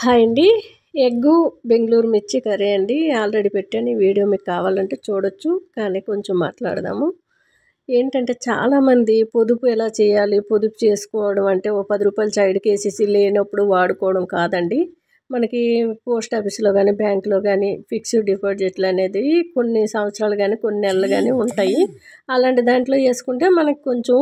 Hi అండి. Egg Bengaluru మిర్చి curry అండి. ఆల్రెడీ పెట్టాను. ఈ వీడియో మీకు కావాలంటే చూడొచ్చు. కానీ కొంచెం మాట్లాడదాము. ఏంటంటే చాలామంది పొదుపు ఎలా చేయాలి, పొదుపు చేసుకోవడం అంటే ఓ రూ. 10 సైడ్‌కేసేసి లేనప్పుడు వాడుకోవడం కాదండి. మనకి పోస్ట్ ఆఫీస్‌లో గానీ, బ్యాంక్‌లో గానీ ఫిక్స్డ్ డిపాజిట్‌లనేది కొన్ని సంవత్సరాలు గానీ, కొన్ని నెలలు గానీ ఉంటాయి. అలాంటి దాంట్లో యేసుకుంటే మనకు కొంచెం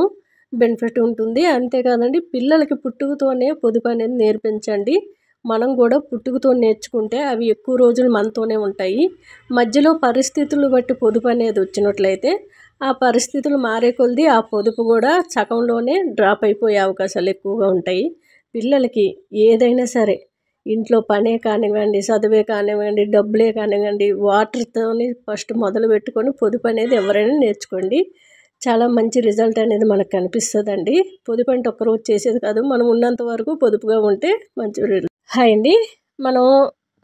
బెనిఫిట్ ఉంటుంది. అంతే కాదండి, పిల్లలకి పుట్టుకతోనే పొదుపనేది నేర్పించండి. మనం కూడా పుట్టుకతో నేర్చుకుంటే అవి ఎక్కువ రోజులు మనతోనే ఉంటాయి. మధ్యలో పరిస్థితులు బట్టి పొదుపు అనేది వచ్చినట్లయితే ఆ పరిస్థితులు మారే కొద్దీ ఆ పొదుపు కూడా సగంలోనే డ్రాప్ అయిపోయే అవకాశాలు ఎక్కువగా ఉంటాయి. పిల్లలకి ఏదైనా సరే ఇంట్లో పనే కానివ్వండి, చదువే కానివ్వండి, డబ్బులే కానివ్వండి, వాటర్‌తోని ఫస్ట్ మొదలుపెట్టుకొని పొదుపు అనేది ఎవరైనా నేర్చుకోండి. చాలా మంచి రిజల్ట్ అనేది మనకు కనిపిస్తదండి. పొదుపు అంటే ఒక్కరోజు చేసేది కాదు. మనం ఉన్నంత వరకు పొదుపుగా ఉంటే మంచి హాయ్ అండి. మనం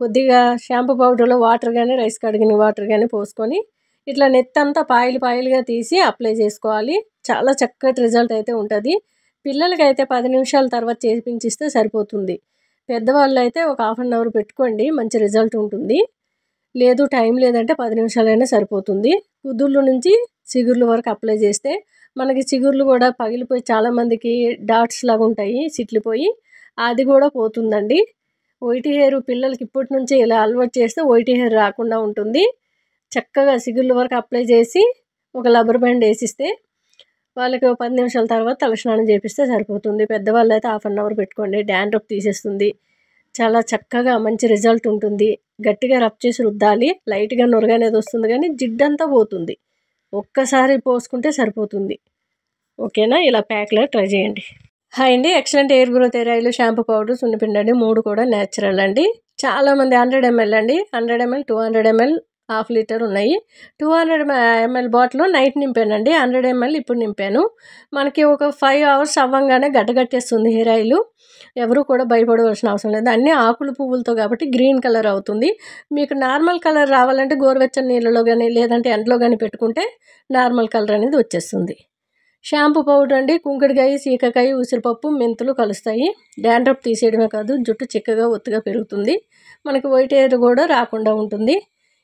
కొద్దిగా షాంపూ పౌడర్‌లో వాటర్ గానీ, రైస్ కడిగిన వాటర్ గానీ పోసుకొని ఇట్లా నెత్తంతా పాయలు పాయలుగా తీసి అప్లై చేసుకోవాలి. చాలా చక్కటి రిజల్ట్ అయితే ఉంటది. పిల్లలకైతే 10 నిమిషాల తర్వాత చేపించిస్తే సరిపోతుంది. పెద్దవాళ్ళైతే ఒక హాఫ్ అన్ అవర్ పెట్టుకోండి, మంచి రిజల్ట్ ఉంటుంది. లేదు టైం లేదంటే 10 నిమిషాలైనా సరిపోతుంది. కుదుళ్ళు నుంచి చిగుర్ల వరకు అప్లై చేస్తే మనకి చిగుర్లు కూడా పగిలిపోయి చాలామందికి డాట్స్ లాగా ఉంటాయి, చిట్లిపోయి. అది కూడా పోతుందండి. వైట్ హెయిర్ పిల్లలకి ఇప్పటి నుంచే ఇలా అలవాటు చేస్తే వైట్ హెయిర్ రాకుండా ఉంటుంది. చక్కగా చిగుర్ల వరకు అప్లై చేసి ఒక రబ్బర్ బ్యాండ్ వేసిస్తే వాళ్ళకి 10 నిమిషాల తర్వాత తలస్నానం చేపిస్తే సరిపోతుంది. పెద్దవాళ్ళైతే హాఫ్ అన్ అవర్ పెట్టుకోండి, డాండ్రఫ్ తీసేస్తుంది. చాలా చక్కగా మంచి రిజల్ట్ ఉంటుంది. గట్టిగా రబ్ చేసి రుద్దాలి. లైట్‌గా నురగనేది వస్తుంది కానీ జిడ్డంతా పోతుంది. ఒక్కసారి పోసుకుంటే సరిపోతుంది. ఓకేనా? ఇలా ప్యాక్‌లా ట్రై చేయండి. హాయ్ అండి. Excellent hair growth hair oil, shampoo powder, సున్నిపిండి అండి. 3 కూడా న్యాచురల్ అండి. చాలామంది 100 ml అండి. 100 ml, 200 ml, హాఫ్ లీటర్ ఉన్నాయి. 200 ml బాటిల్ నైట్ నింపానండి. 100 ml ఇప్పుడు నింపాను. మనకి ఒక 5 అవర్స్ అవ్వంగానే గడ్డగట్టేస్తుంది హెయిర్ ఆయిల్. ఎవరు కూడా భయపడవలసిన అవసరం లేదు. అన్నీ ఆకులు పువ్వులతో కాబట్టి గ్రీన్ కలర్ అవుతుంది. మీకు నార్మల్ కలర్ రావాలంటే గోరువెచ్చని నీళ్ళలో కానీ లేదంటే ఎండలో కానీ పెట్టుకుంటే నార్మల్ కలర్ అనేది వచ్చేస్తుంది. షాంపూ పౌడర్ అండి. కుంకుడుకాయ, సీకాకాయ, ఉసిరిపప్పు, మెంతులు కలుస్తాయి. డాండ్రఫ్ తీసేయడమే కాదు, జుట్టు చిక్కగా ఒత్తుగా పెరుగుతుంది. మనకి వైట్ హెయిర్ కూడా రాకుండా ఉంటుంది.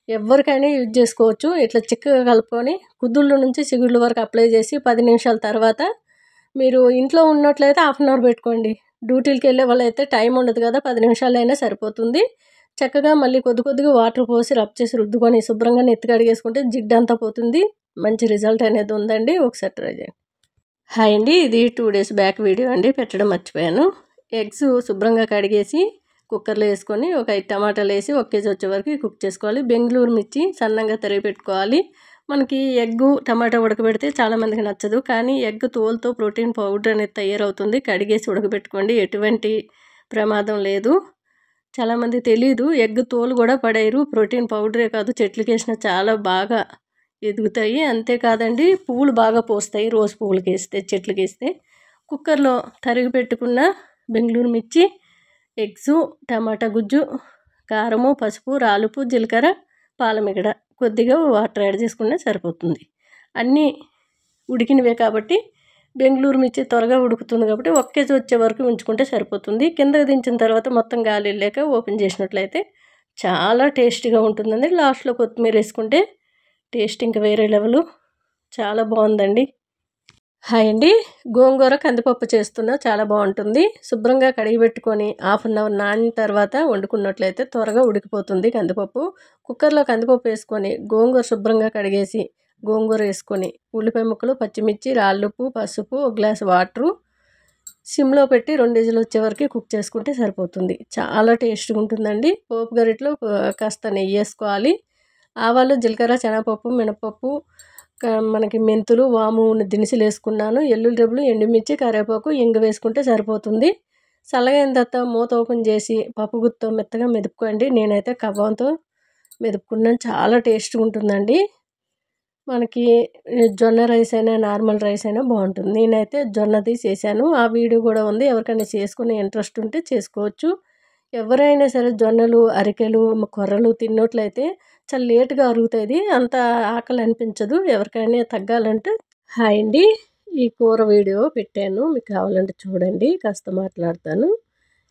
ఎవరికైనా యూజ్ చేసుకోవచ్చు. ఇట్లా చిక్కగా కలుపుకొని కుదుళ్ళ నుంచి చిగుళ్ళ వరకు అప్లై చేసి 10 నిమిషాల తర్వాత మీరు ఇంట్లో ఉన్నట్లయితే హాఫ్ అన్ అవర్ పెట్టుకోండి. డ్యూటీలకి వెళ్ళే వాళ్ళైతే టైం ఉండదు కదా, 10 నిమిషాలైనా సరిపోతుంది. చక్కగా మళ్ళీ కొద్ది కొద్దిగా వాటర్ పోసి రబ్ చేసి రుద్దుకొని శుభ్రంగా నెత్తి కడిగేసుకుంటే జిడ్డంతా పోతుంది. మంచి రిజల్ట్ అనేది ఉందండి. ఒకసారి ట్రై చేయండి. హాయ్ అండి. ఇది 2 days బ్యాక్ వీడియో అండి, పెట్టడం మర్చిపోయాను. ఎగ్స్ శుభ్రంగా కడిగేసి కుక్కర్లో వేసుకొని ఒక 5 టమాటాలు వేసి 1 kg వచ్చే వరకు కుక్ చేసుకోవాలి. బెంగుళూరు మిర్చి సన్నంగా తరిగి పెట్టుకోవాలి. మనకి ఎగ్గు టమాటా ఉడకబెడితే చాలామందికి నచ్చదు, కానీ ఎగ్ తోలుతో ప్రోటీన్ పౌడర్ అనేది తయారవుతుంది. కడిగేసి ఉడకబెట్టుకోండి, ఎటువంటి ప్రమాదం లేదు. చాలామంది తెలీదు, ఎగ్ తోలు కూడా పడేయరు. ప్రోటీన్ పౌడరే కాదు, చెట్లకేసిన చాలా బాగా ఎదుగుతాయి. అంతేకాదండి, పువ్వులు బాగా పూస్తాయి. రోజ్ పువ్వులకి వేస్తే, చెట్లకి వేస్తే. కుక్కర్లో తరిగి పెట్టుకున్న బెంగుళూరు మిర్చి, ఎగ్సు, టమాటా గుజ్జు, కారము, పసుపు, రాలుపు, జీలకర్ర, పాలమిగడ, కొద్దిగా వాటర్ యాడ్ చేసుకున్నా సరిపోతుంది. అన్నీ ఉడికినవే కాబట్టి బెంగుళూరు మిర్చి త్వరగా ఉడుకుతుంది కాబట్టి 1 kg వచ్చే వరకు ఉంచుకుంటే సరిపోతుంది. కిందకి దించిన తర్వాత మొత్తం గాలి వెళ్ళాక ఓపెన్ చేసినట్లయితే చాలా టేస్టీగా ఉంటుందండి. లాస్ట్లో కొత్తిమీర వేసుకుంటే టేస్ట్ ఇంకా వేరే లెవెలు. చాలా బాగుందండి. హాయ్ అండి. గోంగూర కందిపప్పు చేస్తున్నా, చాలా బాగుంటుంది. శుభ్రంగా కడిగి పెట్టుకొని హాఫ్ అన్ అవర్ నానిన తర్వాత వండుకున్నట్లయితే త్వరగా ఉడికిపోతుంది కందిపప్పు. కుక్కర్లో కందిపప్పు వేసుకొని గోంగూర శుభ్రంగా కడిగేసి గోంగూర వేసుకొని ఉల్లిపాయ ముక్కలు, పచ్చిమిర్చి, రాళ్ళుప్పు, పసుపు, 1 గ్లాస్ వాటరు సిమ్లో పెట్టి 2 విజిల్లు వచ్చే వరకు కుక్ చేసుకుంటే సరిపోతుంది. చాలా టేస్ట్గా ఉంటుందండి. పోపు గరిటలో కాస్త నెయ్యి వేసుకోవాలి. ఆవాలు, జీలకర్ర, శనగపప్పు, మినపప్పు, మనకి మెంతులు, వాము దినుసులు వేసుకున్నాను. ఎల్లుల్లి రెబ్బలు, ఎండుమిర్చి, కరివేపాకు, ఇంగు వేసుకుంటే సరిపోతుంది. చల్లగైన తర్వాత మూత ఓపెన్ చేసి పప్పు గుత్తితో మెత్తగా మెదుపుకోండి. నేనైతే కవ్వంతో మెదుపుకున్నాను. చాలా టేస్ట్గా ఉంటుందండి. మనకి జొన్న రైస్ అయినా నార్మల్ రైస్ అయినా బాగుంటుంది. నేనైతే జొన్నది చేశాను. ఆ వీడియో కూడా ఉంది. ఎవరికైనా చేసుకునే ఇంట్రెస్ట్ ఉంటే చేసుకోవచ్చు. ఎవరైనా సరే జొన్నలు, అరికెలు, కొర్రలు తిన్నట్లయితే చాలా లేట్గా అరుగుతుంది. అంత ఆకలి అనిపించదు. ఎవరికైనా తగ్గాలంటే. హాయ్ అండి. ఈ కూర వీడియో పెట్టాను, మీకు కావాలంటే చూడండి. కాస్త మాట్లాడతాను.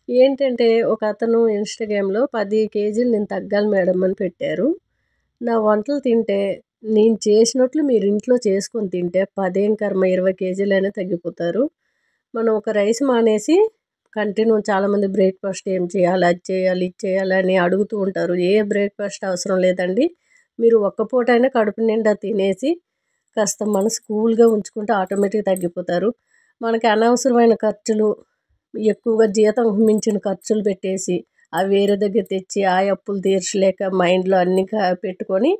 ఏంటంటే ఒక అతను ఇన్‌స్టాగ్రామ్‌లో 10 కేజీలు నేను తగ్గాలి మేడం అని పెట్టారు. నా వంటలు తింటే నేను చేసినట్లు మీరు ఇంట్లో చేసుకొని తింటే 10 ఏం కర్మ 20 కేజీలైనా తగ్గిపోతారు. మనం ఒక రైస్ మానేసి కంటిన్యూ చాలామంది బ్రేక్‌ఫాస్ట్ ఏం చేయాలి? అది చేయాలి, ఇది చేయాలి అని అడుగుతూ ఉంటారు. ఏ బ్రేక్‌ఫాస్ట్ అవసరం లేదండి. మీరు ఒక్క పూటైనా కడుపు నిండా తినేసి కాస్త మనసు కూల్‌గా ఉంచుకుంటే ఆటోమేటిక్‌గా తగ్గిపోతారు. మనకి అనవసరమైన ఖర్చులు ఎక్కువగా జీతం మించిన ఖర్చులు పెట్టేసి, అవి వేరే దగ్గర తెచ్చి ఆ అప్పులు తీర్చలేక మైండ్‌లో అన్నీ పెట్టుకొని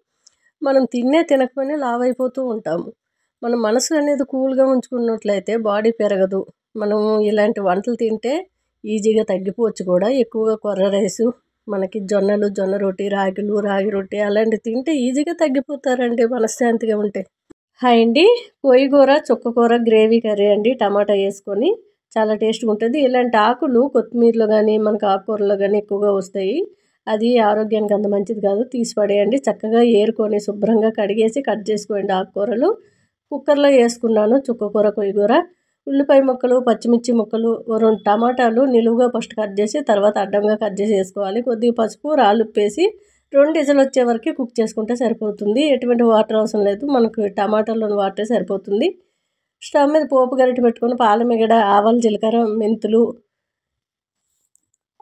మనం తినకపోయినా లావైపోతూ ఉంటాము. మన మనసు అనేది కూల్‌గా ఉంచుకున్నట్లయితే బాడీ పెరగదు. మనము ఇలాంటి వంటలు తింటే ఈజీగా తగ్గిపోవచ్చు కూడా. ఎక్కువగా కొర్ర రైసు, మనకి జొన్నలు, జొన్న రొట్టి, రాగులు, రాగి రొట్టి అలాంటివి తింటే ఈజీగా తగ్గిపోతారండి మనశ్శాంతిగా ఉంటే. హాయ్ అండి. పొయ్యిగూర, చుక్కకూర గ్రేవీ కర్రీ అండి. టమాటా యేసుకొని చాలా టేస్ట్‌గా ఉంటది. ఇలాంటి ఆకులు కొత్తిమీరలో గానీ, మనకు ఆకుకూరలో గానీ ఎక్కువగా వస్తాయి. అది ఆరోగ్యానికి అంత మంచిది కాదు. తీసి పడేయండి. చక్కగా ఏరుకొని శుభ్రంగా కడిగేసి కట్ చేసుకోండి ఆకుకూరలు. కుక్కర్‌లో యేసుకున్నాను చుక్కకూర, కొయ్యగూర. ఉల్లిపాయ ముక్కలు, పచ్చిమిర్చి ముక్కలు, ఓ 2 టమాటాలు నిలువుగా ఫస్ట్ కట్ చేసి, తర్వాత అడ్డంగా కట్ చేసి యేసుకోవాలి. కొద్దిగా పసుపు, రాళ్ళుప్పేసి 2 విజిలొచ్చే వరకే కుక్ చేసుకుంటే సరిపోతుంది. ఎటువంటి వాటర్ అవసరం లేదు. మనకు టమాటాలోని వాటరే సరిపోతుంది. స్టవ్ మీద పోపు గరిటె పెట్టుకొని పాలమిగడ, ఆవాలు, జీలకర్ర, మెంతులు,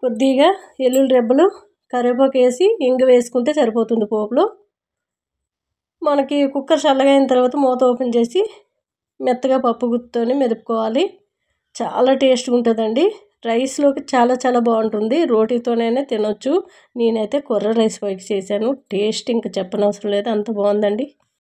కొద్దిగా ఎల్లుల్లి రెబ్బలు, కరివేపాకు వేసి ఇంగువ వేసుకుంటే సరిపోతుంది పోపులో. మనకి కుక్కర్ చల్లగా అయిన తర్వాత మూత ఓపెన్ చేసి మెత్తగా పప్పు గుత్తితోని మెదుపుకోవాలి. చాలా టేస్ట్‌గా ఉంటుందండి. రైస్‌లోకి చాలా చాలా బాగుంటుంది. రోటీతోనైనా తినొచ్చు. నేనైతే కొర్ర రైస్ పైకి చేశాను. టేస్ట్ ఇంక చెప్పనవసరం లేదు. అంత బాగుందండి.